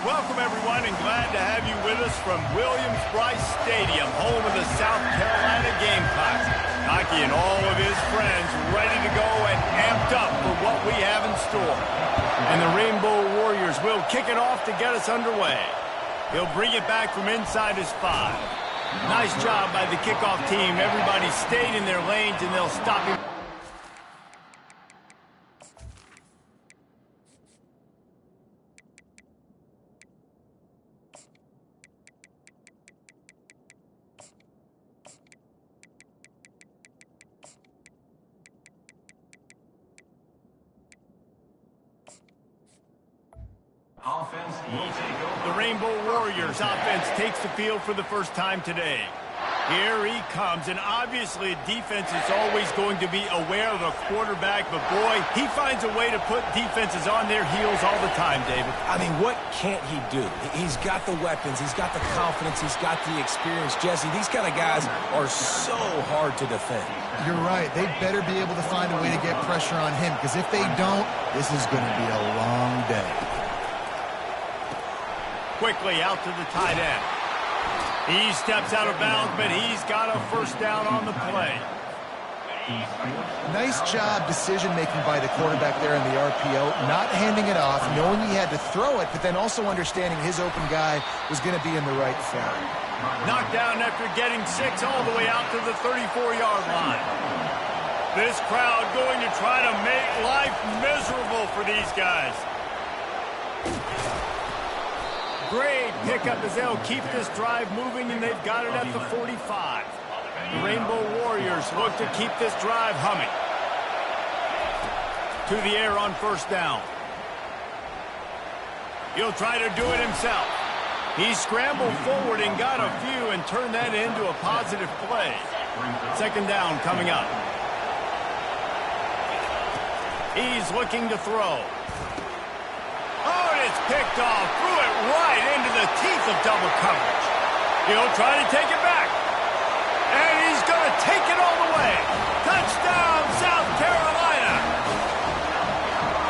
Welcome, everyone, and glad to have you with us from Williams-Brice Stadium, home of the South Carolina Gamecocks. Hockey and all of his friends ready to go and amped up for what we have in store. And the Rainbow Warriors will kick it off to get us underway. He'll bring it back from inside his 5. Nice job by the kickoff team. Everybody stayed in their lanes, and they'll stop him. The Rainbow Warriors offense takes the field for the first time today. Here he comes, and obviously defense is always going to be aware of a quarterback, but boy, he finds a way to put defenses on their heels all the time, David. I mean, what can't he do? He's got the weapons, he's got the confidence, he's got the experience. Jesse, these kind of guys are so hard to defend. You're right. They better be able to find a way to get pressure on him, because if they don't, this is going to be a long day. Quickly out to the tight end. He steps out of bounds, but he's got a first down on the play. Nice job decision-making by the quarterback there in the RPO, not handing it off, knowing he had to throw it, but then also understanding his open guy was going to be in the right spot. Knocked down after getting 6 all the way out to the 34-yard line. This crowd going to try to make life miserable for these guys. Great pickup as they'll keep this drive moving, and they've got it at the 45. The Rainbow Warriors look to keep this drive humming. To the air on first down. He'll try to do it himself. He scrambled forward and got a few and turned that into a positive play. Second down coming up. He's looking to throw. Oh, and it's picked off. Threw it right into the teeth of double coverage. He'll try to take it back. And he's going to take it all the way. Touchdown, South Carolina.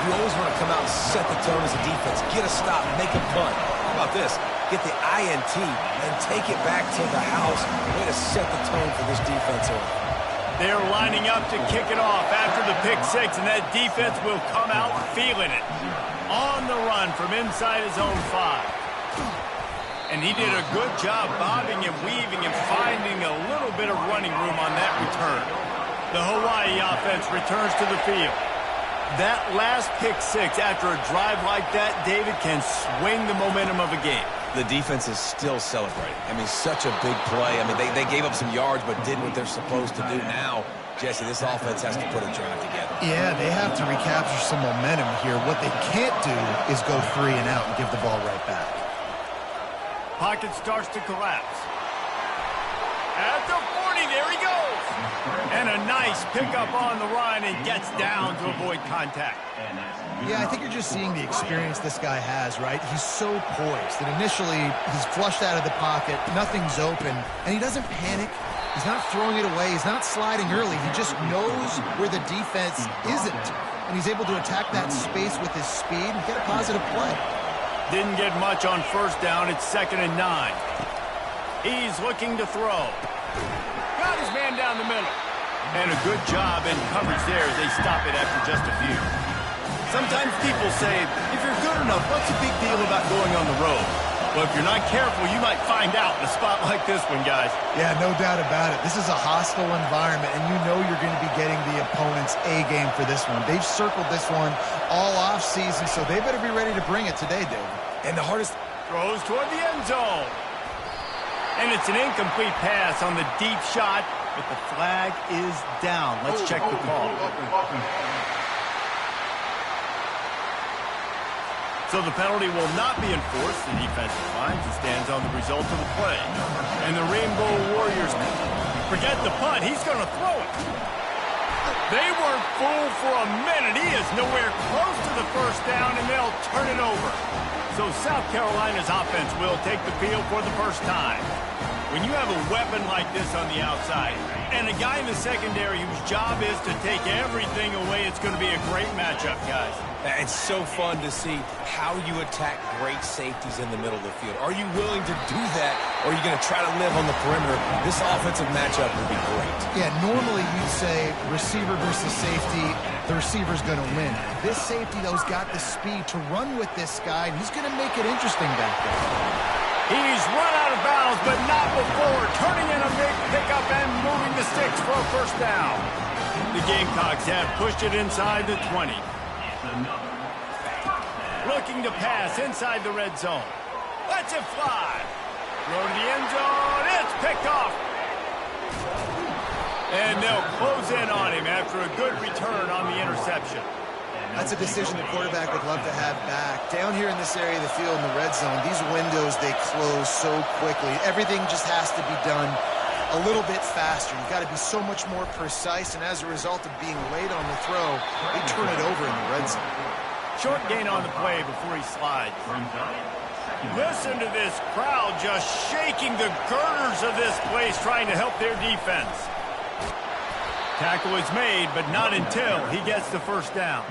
You always want to come out and set the tone as a defense. Get a stop, make a punt. How about this? Get the INT and take it back to the house. Way to set the tone for this defense. They're lining up to kick it off after the pick 6, and that defense will come out feeling it. On the run from inside his own 5. And he did a good job bobbing and weaving and finding a little bit of running room on that return. The Hawaii offense returns to the field. That last pick 6 after a drive like that, David, can swing the momentum of a game. The defense is still celebrating. I mean, such a big play. I mean, they gave up some yards but did what they're supposed to do. Now, Jesse, this offense has to put a drive together. Yeah, they have to recapture some momentum here. What they can't do is go 3 and out and give the ball right back. Pocket starts to collapse. At the 40, there he goes. And a nice pickup on the run and gets down to avoid contact. Yeah, I think you're just seeing the experience this guy has, right? He's so poised that initially he's flushed out of the pocket, nothing's open, and he doesn't panic. He's not throwing it away. He's not sliding early. He just knows where the defense isn't, and he's able to attack that space with his speed and get a positive play. Didn't get much on first down. It's 2nd and 9. He's looking to throw. Got his man down the middle. And a good job in coverage there as they stop it after just a few. Sometimes people say, if you're good enough, what's the big deal about going on the road? Well, if you're not careful, you might find out in a spot like this one, guys. Yeah, no doubt about it. This is a hostile environment, and you know you're going to be getting the opponent's A-game for this one. They've circled this one all off-season, so they better be ready to bring it today, David. And the hardest... Throws toward the end zone. And it's an incomplete pass on the deep shot, but the flag is down. Let's check the call. So the penalty will not be enforced. The defense declines and stands on the result of the play. And the Rainbow Warriors forget the punt. He's going to throw it. They weren't fooled for a minute. He is nowhere close to the first down, and they'll turn it over. So South Carolina's offense will take the field for the first time. When you have a weapon like this on the outside and a guy in the secondary whose job is to take everything away, it's going to be a great matchup, guys. It's so fun to see how you attack great safeties in the middle of the field. Are you willing to do that, or are you going to try to live on the perimeter? This offensive matchup will be great. Yeah, normally you'd say receiver versus safety, the receiver's going to win. This safety, though, has got the speed to run with this guy, and he's going to make it interesting back there. He's run out of bounds, but not before. Turning in a big pickup and moving the sticks for a first down. The Gamecocks have pushed it inside the 20. Looking to pass inside the red zone. Lets it fly. Throw to the end zone. It's picked off. And they'll close in on him after a good return on the interception. That's a decision the quarterback would love to have back. Down here in this area of the field in the red zone, these windows, they close so quickly. Everything just has to be done a little bit faster. You've got to be so much more precise, and as a result of being late on the throw, they turn it over in the red zone. Short gain on the play before he slides. Listen to this crowd just shaking the girders of this place, trying to help their defense. Tackle is made, but not until he gets the first down.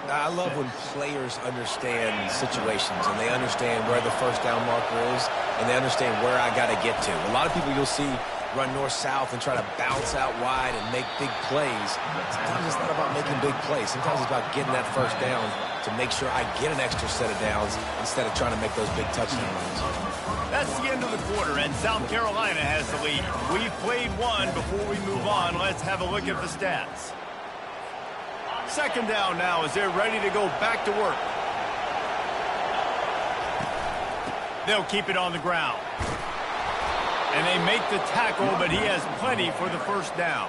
I love when players understand situations and they understand where the first down marker is and they understand where I got to get to. A lot of people you'll see run north-south and try to bounce out wide and make big plays. Sometimes it's not about making big plays. Sometimes it's about getting that first down to make sure I get an extra set of downs instead of trying to make those big touchdown runs. That's the end of the quarter, and South Carolina has the lead. We've played one. Before we move on, let's have a look at the stats. Second down now as they're ready to go back to work. They'll keep it on the ground. And they make the tackle, but he has plenty for the first down.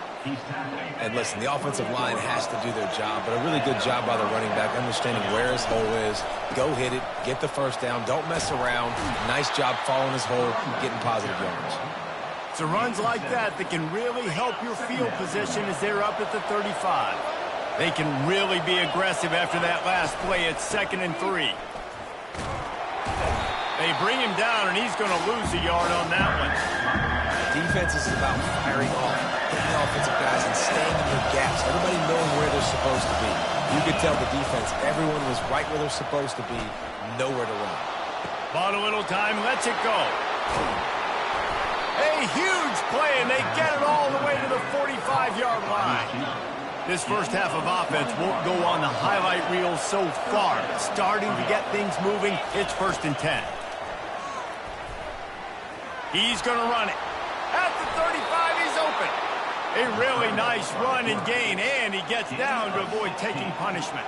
And listen, the offensive line has to do their job, but a really good job by the running back, understanding where his hole is. Go hit it, get the first down, don't mess around. Nice job following his hole, getting positive yards. So runs like that can really help your field position as they're up at the 35. They can really be aggressive after that last play. It's 2nd and 3. They bring him down, and he's going to lose a yard on that one. Defense is about firing off, hitting the offensive guys, and staying in your gaps. Everybody knowing where they're supposed to be. You could tell the defense, everyone was right where they're supposed to be, nowhere to run. Bought a little time, lets it go. A huge play, and they get it all the way to the 45-yard line. This first half of offense won't go on the highlight reel so far. Starting to get things moving, it's 1st and 10. He's going to run it. At the 35, he's open. A really nice run and gain, and he gets down to avoid taking punishment.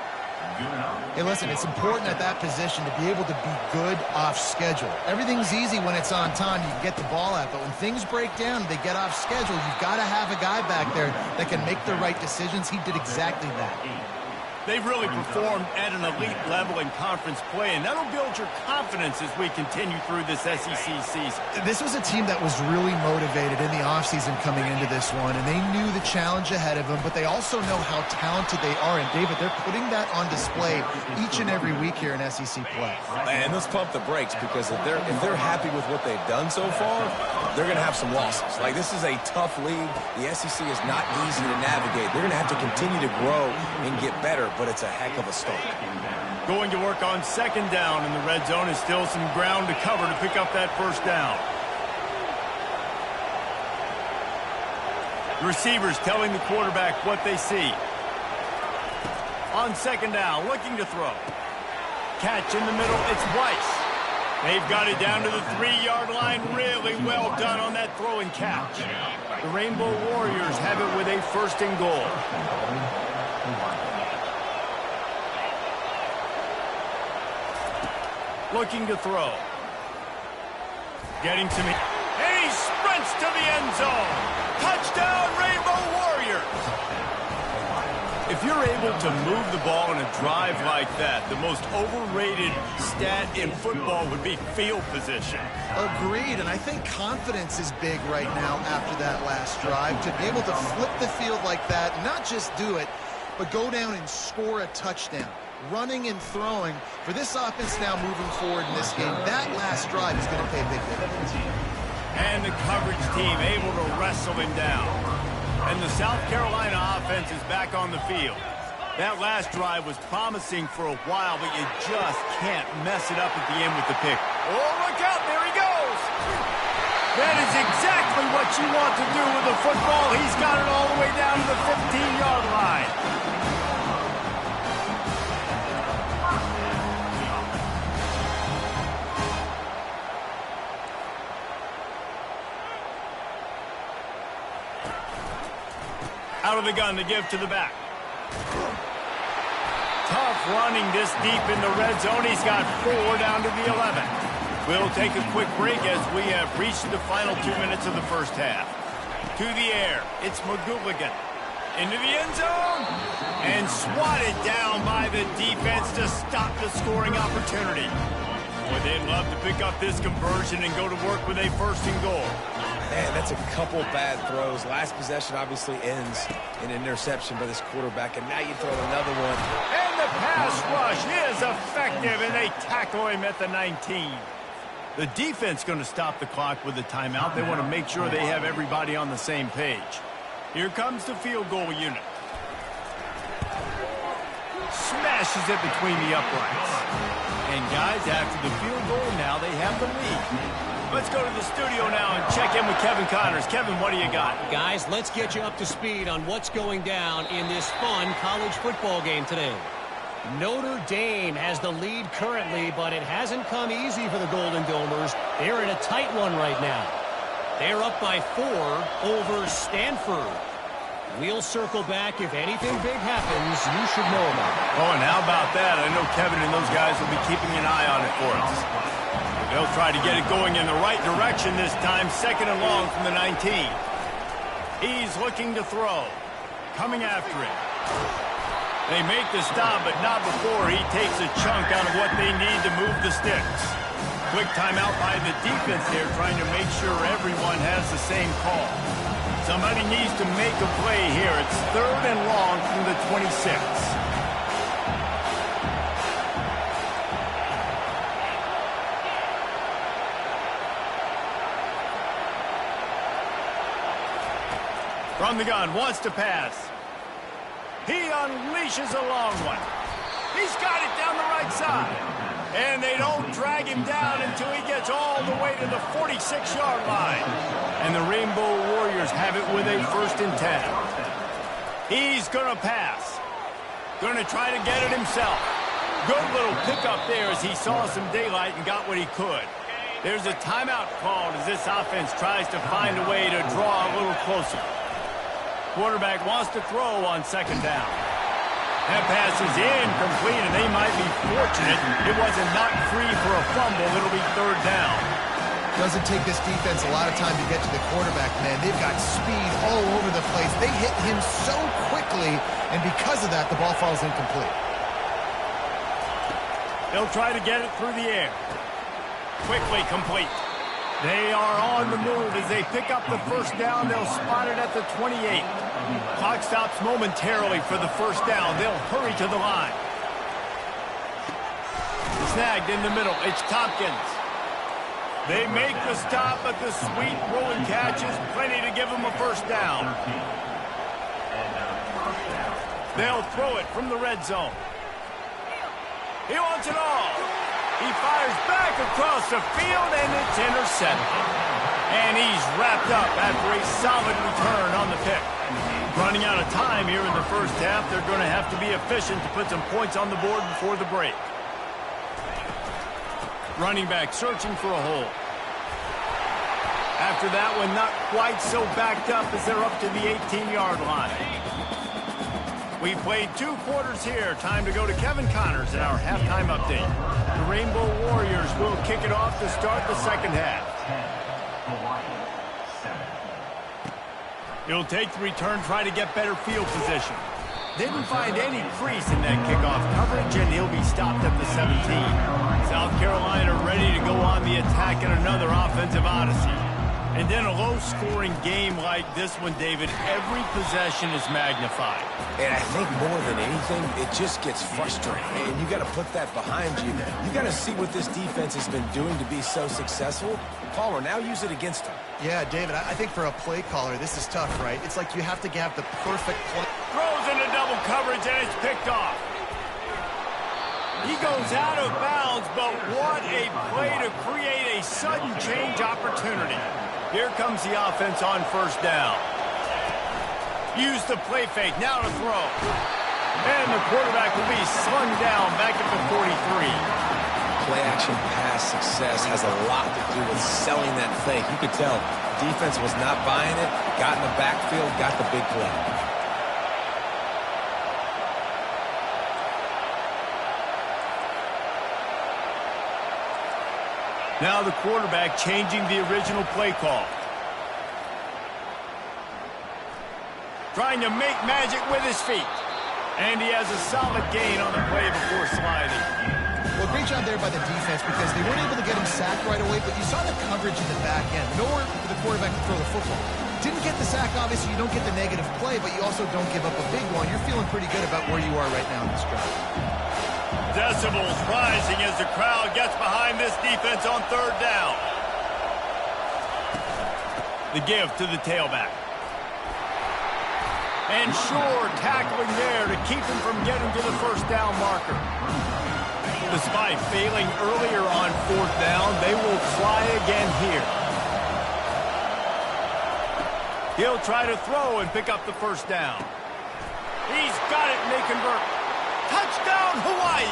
Hey, listen, it's important at that position to be able to be good off schedule. Everything's easy when it's on time. You can get the ball out, but when things break down, they get off schedule. You've got to have a guy back there that can make the right decisions. He did exactly that. They've really performed at an elite level in conference play, and that'll build your confidence as we continue through this SEC season. This was a team that was really motivated in the offseason coming into this one, and they knew the challenge ahead of them, but they also know how talented they are. And, David, they're putting that on display each and every week here in SEC play. And let's pump the brakes, because if they're happy with what they've done so far, they're going to have some losses. Like, this is a tough league. The SEC is not easy to navigate. They're going to have to continue to grow and get better, but it's a heck of a start. Going to work on 2nd down in the red zone is still some ground to cover to pick up that first down. The receivers telling the quarterback what they see. On 2nd down, looking to throw. Catch in the middle, it's Weiss. They've got it down to the 3-yard line. Really well done on that throw and catch. The Rainbow Warriors have it with a 1st and goal. Looking to throw. Getting to me. And he sprints to the end zone. Touchdown, Rainbow Warriors. If you're able to move the ball in a drive like that, the most overrated stat in football would be field position. Agreed, and I think confidence is big right now after that last drive. To be able to flip the field like that, not just do it, but go down and score a touchdown. Running and throwing for this offense now moving forward in this game. That last drive is going to pay a big difference. And the coverage team able to wrestle him down. And the South Carolina offense is back on the field. That last drive was promising for a while, but you just can't mess it up at the end with the pick. Oh, look out, there he goes! That is exactly what you want to do with a football. He's got it all the way down to the 15-yard line. Out of the gun to give to the back. Tough running this deep in the red zone. He's got 4 down to the 11. We'll take a quick break as we have reached the final 2 minutes of the first half. To the air, it's McGooligan. Into the end zone. And swatted down by the defense to stop the scoring opportunity. Boy, they'd love to pick up this conversion and go to work with a 1st and goal. Man, that's a couple bad throws. Last possession obviously ends in an interception by this quarterback, and now you throw another one. And the pass rush is effective, and they tackle him at the 19. The defense going to stop the clock with a timeout. They want to make sure they have everybody on the same page. Here comes the field goal unit. Smashes it between the uprights. And guys, after the field goal, now they have the lead. Let's go to the studio now and check in with Kevin Connors. Kevin, what do you got? Guys, let's get you up to speed on what's going down in this fun college football game today. Notre Dame has the lead currently, but it hasn't come easy for the Golden Domers. They're in a tight one right now. They're up by 4 over Stanford. We'll circle back. If anything big happens, you should know about it. Oh, and how about that? I know Kevin and those guys will be keeping an eye on it for us. They'll try to get it going in the right direction this time. 2nd and long from the 19. He's looking to throw. Coming after it. They make the stop, but not before he takes a chunk out of what they need to move the sticks. Quick timeout by the defense here, trying to make sure everyone has the same call. Somebody needs to make a play here. It's 3rd and long from the 26. From the gun, wants to pass. He unleashes a long one. He's got it down the right side. And they don't drag him down until he gets all the way to the 46-yard line. And the Rainbow Warriors have it with a 1st and 10. He's going to pass. Going to try to get it himself. Good little pickup there as he saw some daylight and got what he could. There's a timeout called as this offense tries to find a way to draw a little closer. Quarterback wants to throw on 2nd down. That pass is incomplete, and they might be fortunate it wasn't knocked free for a fumble. It'll be 3rd down. Doesn't take this defense a lot of time to get to the quarterback, man. They've got speed all over the place. They hit him so quickly, and because of that, the ball falls incomplete. They'll try to get it through the air. Quickly complete. They are on the move as they pick up the 1st down. They'll spot it at the 28. Clock stops momentarily for the 1st down. They'll hurry to the line. Snagged in the middle. It's Tompkins. They make the stop, but the sweet rolling catch is plenty to give them a 1st down. They'll throw it from the red zone. He wants it all. He fires back across the field, and it's intercepted. And he's wrapped up after a solid return on the pick. Running out of time here in the 1st half, they're going to have to be efficient to put some points on the board before the break. Running back searching for a hole. After that one, not quite so backed up as they're up to the 18-yard line. We played 2 quarters here. Time to go to Kevin Connors in our halftime update. The Rainbow Warriors will kick it off to start the 2nd half. He'll take the return, try to get better field position. Didn't find any crease in that kickoff coverage, and he'll be stopped at the 17. South Carolina ready to go on the attack in another offensive odyssey. And then a low-scoring game like this one, David, every possession is magnified. And I think more than anything, it just gets frustrating. And you got to put that behind you. You got to see what this defense has been doing to be so successful. Palmer, now use it against them. Yeah, David, I think for a play caller, this is tough, right? It's like you have to have the perfect play. Throws into double coverage, and it's picked off. He goes out of bounds, but what a play to create a sudden change opportunity. Here comes the offense on first down. Use the play fake, now to throw. And the quarterback will be slung down back at the 43. Play-action pass success has a lot to do with selling that fake. You could tell defense was not buying it, got in the backfield, got the big play. Now the quarterback changing the original play call. Trying to make magic with his feet. And he has a solid gain on the play before sliding. Well, great job there by the defense because they weren't able to get him sacked right away, but you saw the coverage in the back end. Nowhere for the quarterback to throw the football. Didn't get the sack, obviously. You don't get the negative play, but you also don't give up a big one. You're feeling pretty good about where you are right now in this drive. Decibels rising as the crowd gets behind this defense on third down. The give to the tailback. And sure, tackling there to keep him from getting to the first down marker. Despite failing earlier on fourth down, they will try again here. He'll try to throw and pick up the first down. He's got it and they convert. Touchdown, Hawaii!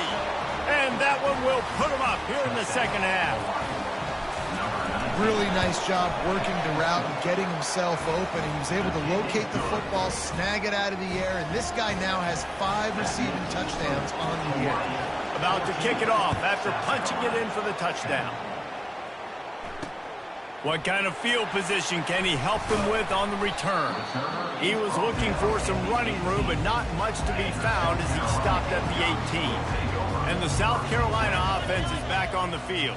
And that one will put him up here in the second half. Really nice job working the route and getting himself open. He was able to locate the football, snag it out of the air, and this guy now has 5 receiving touchdowns on the year. About to kick it off after punching it in for the touchdown. What kind of field position can he help them with on the return? He was looking for some running room, but not much to be found as he stopped at the 18. And the South Carolina offense is back on the field.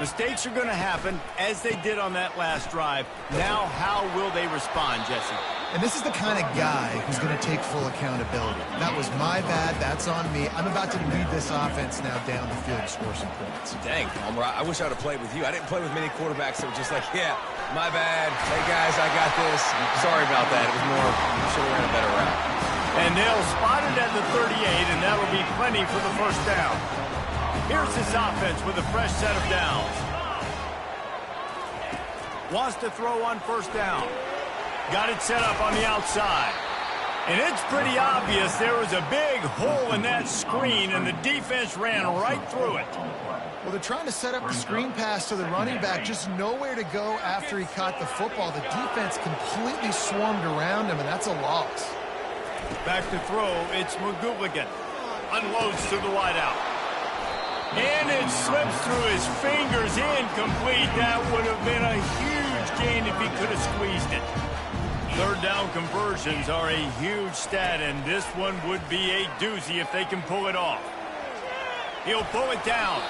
Mistakes are going to happen, as they did on that last drive. Now, how will they respond, Jesse? And this is the kind of guy who's going to take full accountability. That was my bad. That's on me. I'm about to lead this offense now down the field to score some points. Dang, Palmer, I wish I would have played with you. I didn't play with many quarterbacks that were just like, yeah, my bad. Hey, guys, I got this. Sorry about that. It was more, you should have ran a better route. And they'll spot it at the 38, and that'll be plenty for the first down. Here's this offense with a fresh set of downs. Wants to throw on first down. Got it set up on the outside. And it's pretty obvious there was a big hole in that screen, and the defense ran right through it. Well, they're trying to set up the screen pass to the running back, just nowhere to go after he caught the football. The defense completely swarmed around him, and that's a loss. Back to throw, it's McGooligan. Unloads to the wideout. And it slips through his fingers, incomplete. That would have been a huge gain if he could have squeezed it. Third down conversions are a huge stat, and this one would be a doozy if they can pull it off. He'll pull it down.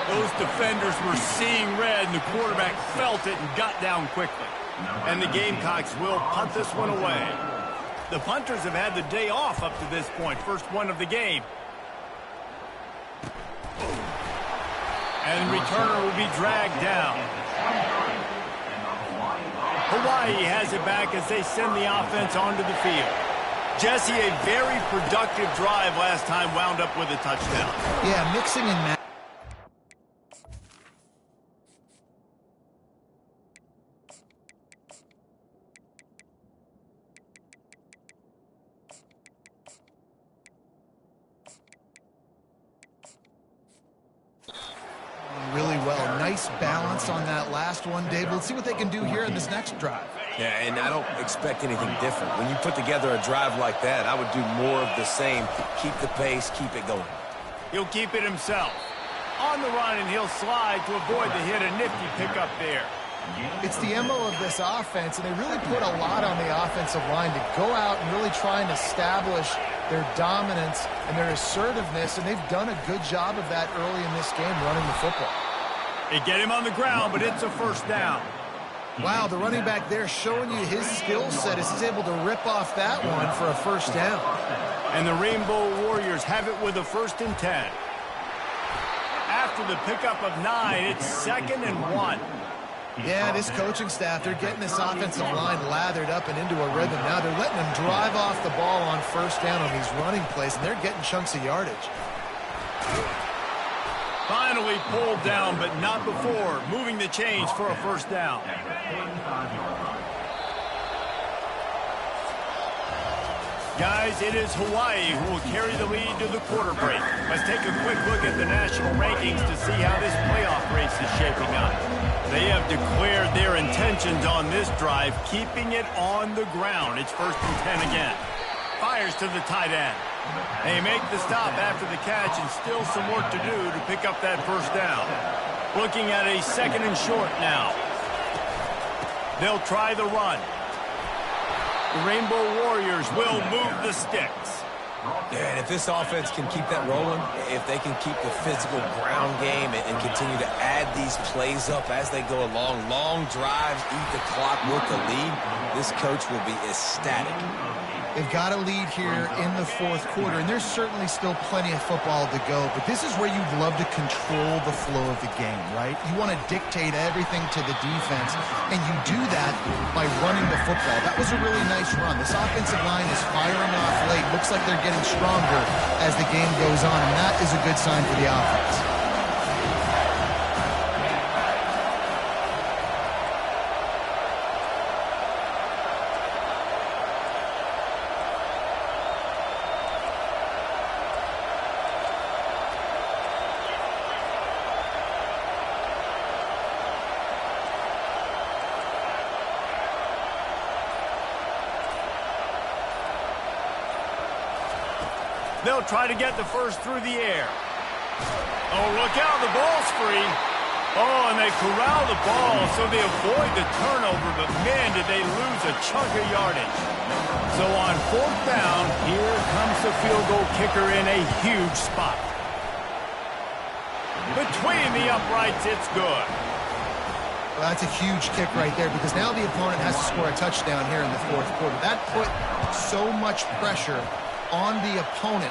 Those defenders were seeing red, and the quarterback felt it and got down quickly. And the Gamecocks will punt this one away. The punters have had the day off up to this point, first one of the game. And returner will be dragged down. Hawaii has it back as they send the offense onto the field. Jesse, a very productive drive last time, wound up with a touchdown. Yeah, mixing and matching. Really well. Nice balance on that last one, Dave. Let's see what they can do here in this next drive. Yeah, and I don't expect anything different. When you put together a drive like that, I would do more of the same. Keep the pace, keep it going. He'll keep it himself. On the run, and he'll slide to avoid the hit. A nifty pickup there. It's the MO of this offense, and they really put a lot on the offensive line to go out and really try and establish their dominance and their assertiveness, and they've done a good job of that early in this game running the football. They get him on the ground, but it's a first down. Wow, the running back there showing you his skill set as he's able to rip off that one for a first down. And the Rainbow Warriors have it with a 1st and 10. After the pickup of 9, it's 2nd and 1. Yeah, this coaching staff, they're getting this offensive line lathered up and into a rhythm. Now they're letting them drive off the ball on first down on these running plays, and they're getting chunks of yardage. Finally pulled down, but not before. Moving the chains for a first down. Guys, it is Hawaii who will carry the lead to the quarter break. Let's take a quick look at the national rankings to see how this playoff race is shaping up. They have declared their intentions on this drive, keeping it on the ground. It's 1st and 10 again. Fires to the tight end. They make the stop after the catch, and still some work to do to pick up that first down. Looking at a 2nd and short now. They'll try the run. The Rainbow Warriors will move the sticks. Yeah, and if this offense can keep that rolling, if they can keep the physical ground game and continue to add these plays up as they go along, long drives, eat the clock, work the lead, this coach will be ecstatic. They've got a lead here in the 4th quarter, and there's certainly still plenty of football to go, but this is where you'd love to control the flow of the game, right? You want to dictate everything to the defense, and you do that by running the football. That was a really nice run. This offensive line is firing off late. Looks like they're getting stronger as the game goes on, and that is a good sign for the offense. They'll try to get the first through the air. Oh, look out, the ball's free. Oh, and they corral the ball so they avoid the turnover, but man, did they lose a chunk of yardage. So on 4th down, here comes the field goal kicker in a huge spot. Between the uprights, it's good. Well, that's a huge kick right there because now the opponent has to score a touchdown here in the 4th quarter. That put so much pressure on the opponent.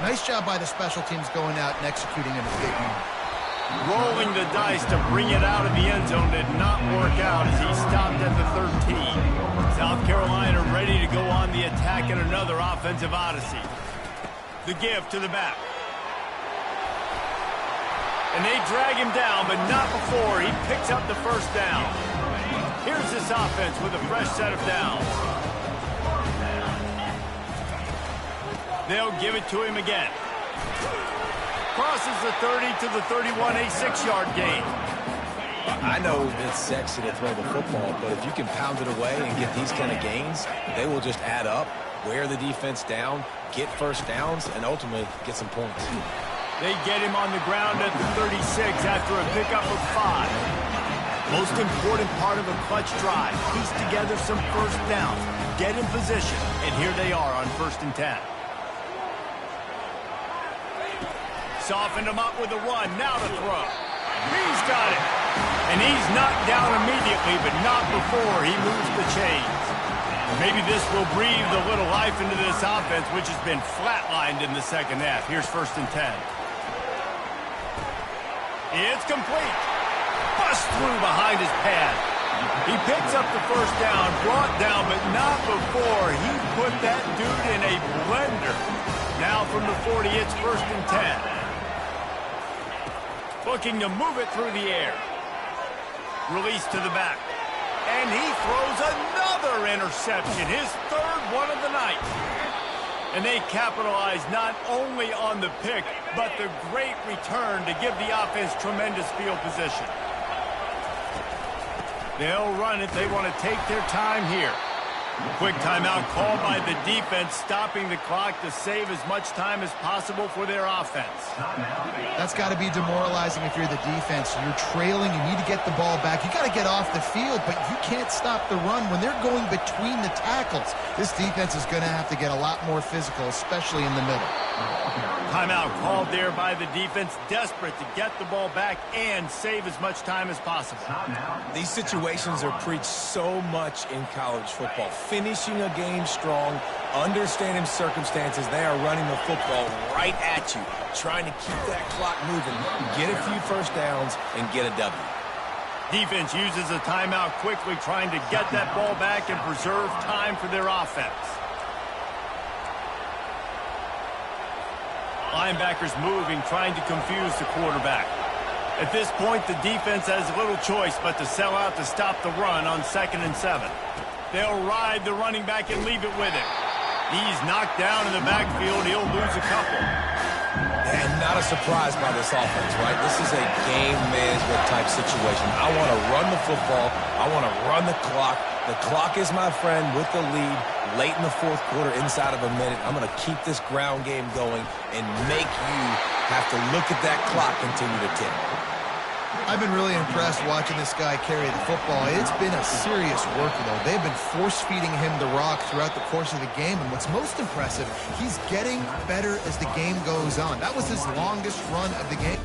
Nice job by the special teams going out and executing in a big moment. Rolling the dice to bring it out of the end zone did not work out as he stopped at the 13. South Carolina ready to go on the attack in another offensive odyssey. The give to the back. And they drag him down, but not before he picks up the first down. Here's this offense with a fresh set of downs. They'll give it to him again. Crosses the 30 to the 31, a 6-yard gain. I know it's sexy to throw the football, but if you can pound it away and get these kind of gains, they will just add up, wear the defense down, get first downs, and ultimately get some points. They get him on the ground at the 36 after a pickup of 5. Most important part of a clutch drive, piece together some first downs, get in position, and here they are on 1st and 10. Softened him up with a run, now to throw. He's got it. And he's knocked down immediately, but not before he moves the chains. Maybe this will breathe a little life into this offense, which has been flatlined in the 2nd half. Here's 1st and 10. It's complete. Bust through behind his pad. He picks up the first down, brought down, but not before he put that dude in a blender. Now from the 40, it's 1st and 10. Looking to move it through the air. Release to the back. And he throws another interception, his 3rd one of the night. And they capitalize not only on the pick, but the great return to give the offense tremendous field position. They'll run it. They want to take their time here. Quick timeout called by the defense, stopping the clock to save as much time as possible for their offense. That's got to be demoralizing if you're the defense. You're trailing, you need to get the ball back. You got to get off the field, but you can't stop the run when they're going between the tackles. This defense is going to have to get a lot more physical, especially in the middle. Timeout called there by the defense, desperate to get the ball back and save as much time as possible. These situations are preached so much in college football. Finishing a game strong, understanding circumstances. They are running the football right at you, trying to keep that clock moving, get a few first downs, and get a W. Defense uses a timeout quickly, trying to get that ball back and preserve time for their offense. Linebackers moving, trying to confuse the quarterback. At this point, the defense has little choice but to sell out to stop the run on 2nd and 7. They'll ride the running back and leave it with him. He's knocked down in the backfield. He'll lose a couple. And not a surprise by this offense, right? This is a game management type situation. I want to run the football. I want to run the clock. The clock is my friend with the lead. Late in the 4th quarter, inside of a minute, I'm going to keep this ground game going and make you have to look at that clock continue to tick. I've been really impressed watching this guy carry the football. It's been a serious worker, though. They've been force-feeding him the rock throughout the course of the game, and what's most impressive, he's getting better as the game goes on. That was his longest run of the game.